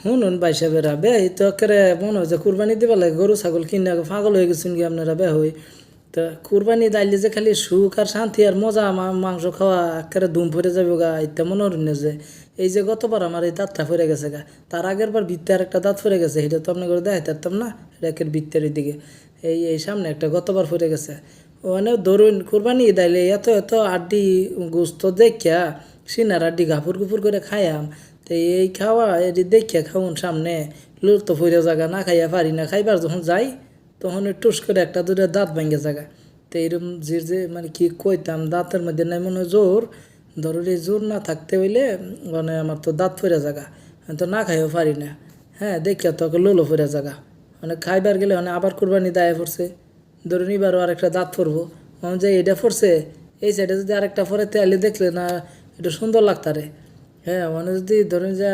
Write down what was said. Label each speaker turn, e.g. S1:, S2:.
S1: শুনুন ভাই সাহেবেরা বেহই তো করে মনে হয় যে কুরবানি দিবা লাগে গরু ছাগল কিনে পাগল হয়ে গেছেন কি আপনারা বেহই তা কুরবানি দাইলে যে খালি সুখ আর শান্তি আর মজা মাংস খাওয়া একেবারে ধুম পড়ে যাবে গা এটা মনে হল না যে এই যে গতবার আমার এই দাঁতটা ফিরে গেছে গা তার আগের বার ভিত্তে আর একটা দাঁত ফিরে গেছে এটা তো আপনি করে দেখাইতে পারতাম না এটা একের ভিত্তের দিকে এই সামনে একটা গতবার ফিরে গেছে ওখানে ধরুন কুরবানি দাইলে এত এত আড্ডি গোস্ত দেখিয়া সিনার আড্ডি গাফুর গুফুর করে খাইয়াম তো এই খাওয়া এটি দেখিয়া খাওন সামনে লুর তো ফইরা জায়গা না খাইয়া পারি না খাইবার যখন যাই তখন টুস করে একটা দুটো দাঁত ভেঙে জায়গা তো এইরকম যে মানে কি কইতাম দাঁতের মধ্যে নাই মনে হয় জোর ধরুন এই জোর না থাকতে হইলে মানে আমার তো দাঁত ফেরা জায়গা আমি তো না খাইও পারি না হ্যাঁ দেখিয়া তো লোলো ফেরা জায়গা মানে খাইবার গেলে মানে আবার কুরবানি দায়ে পড়ছে ধরুন এবারও আরেকটা দাঁত পড়বো যে এটা পড়ছে এই সাইডে যদি আরেকটা পরে তাহলে দেখলে না একটু সুন্দর লাগতারে হ্যাঁ মানে যদি ধরুন যা